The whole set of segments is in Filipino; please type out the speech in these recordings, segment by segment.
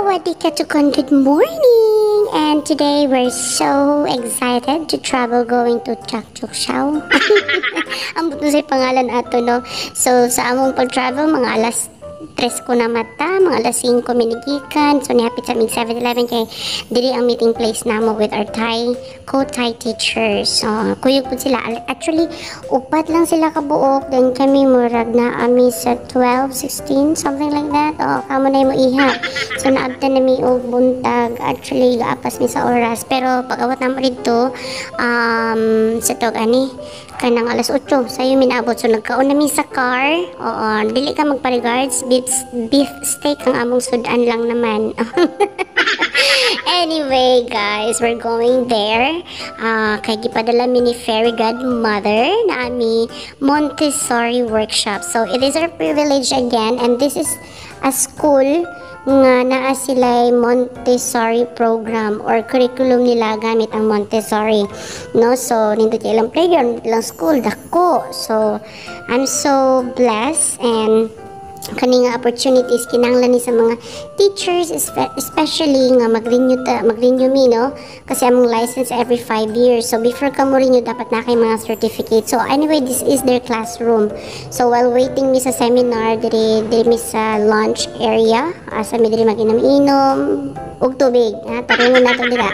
Sawadee Katukon, good morning! And today we're so excited to travel going to Chakchukshao. Ang buto sa pangalan ato, no? So, sa among pag-travel, mga alas 3 ko na mata, mga alas 5 minigikan. So, nihapit sa mig 7-Eleven kay dili ang meeting place namo with our co-Thai teachers. So, kuyog po sila. Actually, upat lang sila kabuok. Then kami murag na ami sa 12, 16, something like that. O, kamo na mo iha. So, naabta na mi og buntag. Actually, gaapas mi sa oras. Pero, pag-awat na mo dito, sa tog, kanang alas 8 sayo minabot. So nagkaon mi sa car. Oo, dili ka magpa-regards, beef steak ang among sudan lang naman. Anyway guys, we're going there. Kay gipadala mi ni fairy godmother na ami Montessori workshop. So it is our privilege again, and this is a school nga naa sila Montessori program or curriculum nila gamit ang Montessori, no? So nindot ilang playground, ilang school dako. So I'm so blessed, and kaning opportunities kinahanglan ni sa mga teachers, especially nga mag-renew mi, no? Kasi among license every 5 years. So before ka mo renew, dapat na kay mga certificate. So anyway, this is their classroom. So while waiting mi sa seminar, diri mi sa lunch area, asa mi diri mag-inom-inom og tubig, ha? Tarungon nato dira.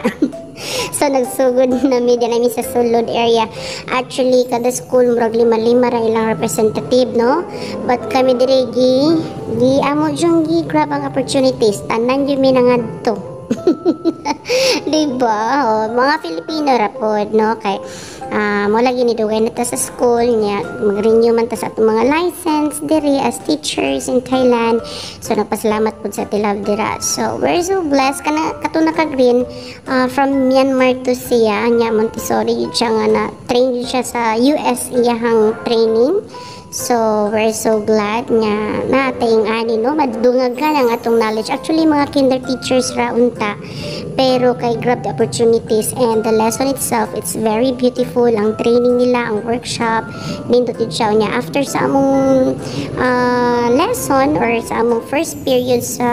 So nagsugod na mi dinami sa sulod area. Actually kada school murag lima ra ilang representative, no? But kami diri gi amo jung gi grab ang opportunities. Tanan gyud mi nangadto. Diba? Oh, mga Filipino ra pod, no? Kay mo lagi ni dugay na ta sa school niya, mag-renew man ta sa atong mga license diri as teachers in Thailand. So nagpasalamat pud sa tilab dira. So we're so blessed kana katuna ka green from Myanmar to siya nya Montessori yun siya nga na train yun siya sa US iyahang training. So we're so glad nga natayong ani, no, madungag ka ng atong knowledge. Actually mga kinder teachers ra unta, pero kay grab the opportunities, and the lesson itself, it's very beautiful. Ang training nila, ang workshop, nindot yun siya niya. After sa among lesson or sa among first period sa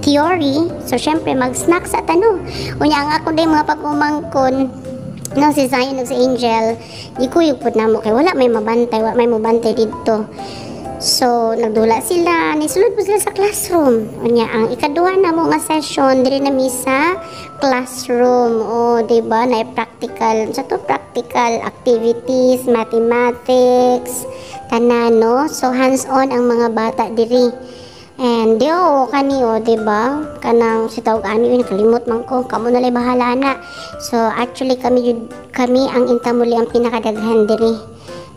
theory, so syempre mag-snack sa tano. Unya ang ako day mga pag-umangkon, no, si Zion ug si Angel, gikuyog pud namo kay wala may mabantay dito. So nagdula sila, nisulod po sila sa classroom. Unya ang ikaduha namo nga session diri na mi sa classroom. O diba na practical, sa to practical activities, mathematics, tanan, no? So hands on ang mga bata diri. And kaniyo, diba? Kanang si tawag ani yun, kalimot man ko, kamo na lay bahala na. So actually kami ang intamuli ang pinakadaghan diri,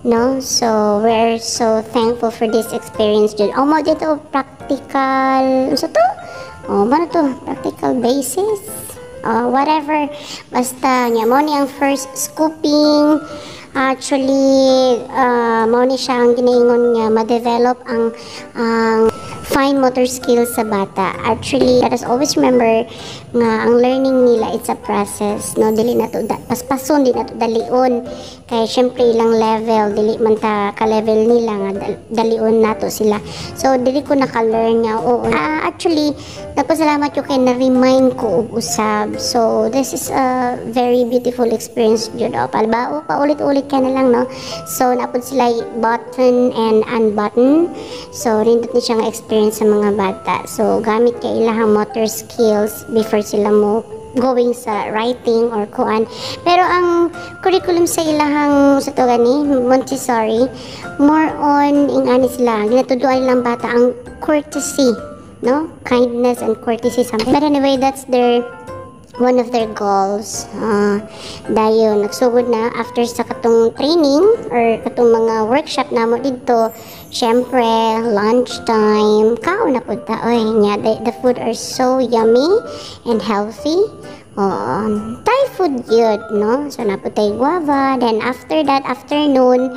no? So we're so thankful for this experience jud. Mo dito practical, so to ba to practical basis, whatever, basta nya mo ni ang first scooping. Actually mo ni siya ang ginaingon nga ma-develop ang fine motor skills sa bata. Actually, let us always remember nga ang learning nila, it's a process, no? Dili na to paspason, di na to dalion. Kaya syempre ilang level, dili man ta ka-level nila nga dalion nato sila. So dili ko naka-learn nga. Actually, nagpasalamat ko kay na-remind ko og usab. So this is a very beautiful experience jud. Palbao pa ulit-ulit ka na lang, no? So napod sila button and unbutton. So rindot ni siya nga experience sa mga bata. So gamit kay ilahang motor skills before sila mo going sa writing or kuan. Pero ang curriculum sa ilahang sa to gani Montessori, more on ingani sila ginatuduan nilang bata ang courtesy, no? Kindness and courtesy something. But anyway, that's one of their goals. Dayon nagsugod na after sa katong training or katong mga workshop namo dito, syempre lunchtime kaon na pud ta. Oy nya, the food are so yummy and healthy. Thai food yun, no? So naputay guava. Then after that afternoon,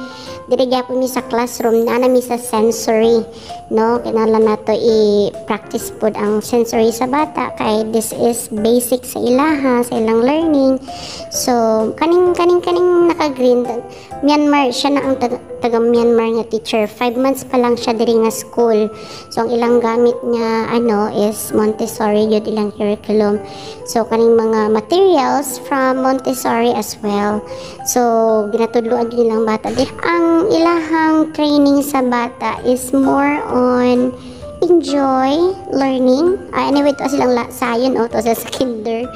diri gyapon mi sa classroom na mi sa sensory, no? Kinahanglan nato i-practice pod ang sensory sa bata kay this is basic sa ilaha, sa ilang learning. So kaning naka-green Myanmar siya na ang taga Myanmar nga teacher. 5 months pa lang siya diri nga school. So ang ilang gamit niya is Montessori yun ilang curriculum. So kaning mga materials from Montessori as well. So ginatudloan din nilang bata. Ang ilahang training sa bata is more on enjoy learning. Anyway, to silang sayon to sa kinder.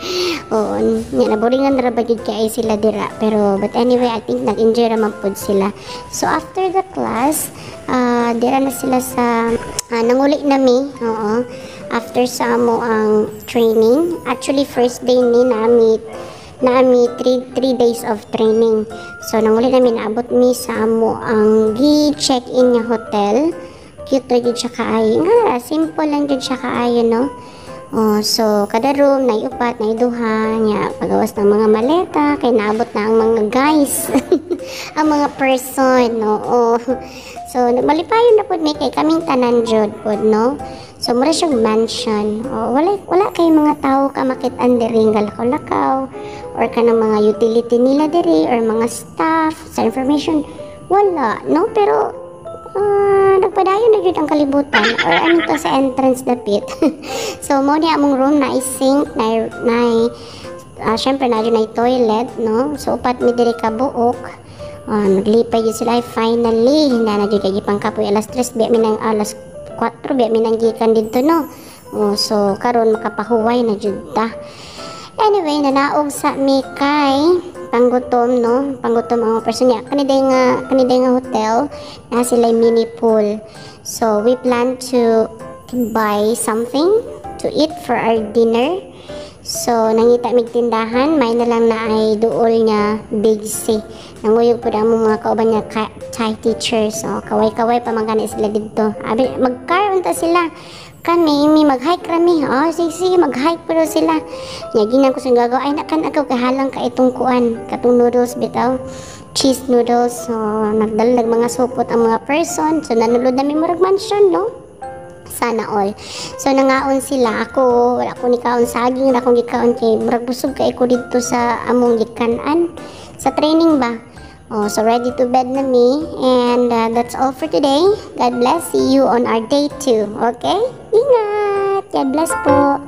Oo, naboringan na ba jud kay sila dira. Pero but anyway, I think nag-enjoy raman pud sila. So after the class, dira na sila sa nanguli nami. Oo. After sa amo ang training. Actually, first day ni nami 3 days of training. So nanguli namin naabot mi sa amo ang gi-check-in nga hotel. Cute ra jud siya kaayo. Simple lang jud siya kaayo, no? So kada room nay upat, nay duha nya pagawas ng mga maleta kay naabot na ang mga guys. Ang mga person, no? So malipayon na pud mi kay kaming tanan jud pud, no? So mura siyang mansion. Wala kay mga tao ka makit-an diri lakaw-lakaw or kanang mga utility nila diri or mga staff sa information. Wala, no? Pero nagpadayon na jud ang kalibutan or ano to sa entrance dapit. So mo ni among room na sink na syempre na jud na toilet, no? So upat mi diri ka buok. Naglipay jud sila finally na jud kay pangkapoy alas 3 biya mi nang alas 4 biya mi nang gikan didto, no? So karon makapahuway na jud ta. Anyway, nanaog sa mi kay panggutom, no? Panggutom ang person niya. Kaniday nga hotel na sila mini pool. So we plan to buy something to eat for our dinner. So nangita mig tindahan, may na lang na ay duol niya big C. Nanguyog po ang mga kauban niya Thai teachers. So kaway-kaway pa man kanila sila dito. Mag-car unta sila. Kami, mag-hike kami. Sige, mag-hike pero sila. Yaginan ko sa gagawa. Ay, nakan ako kahalang ka itong kuan. Katong noodles bitaw. Cheese noodles. So, nagdalag mga supot ang mga person. So, nanulod namin murag mansion, no? Sana all. So, nangaon sila. Ako, wala ko ni kaon saging. Wala akong gikaon kay murag busog kay ko dito sa among gikanan. Sa training ba? So ready to bed na me. And that's all for today. God bless. See you on our day 2. Okay? Ingat! God bless po.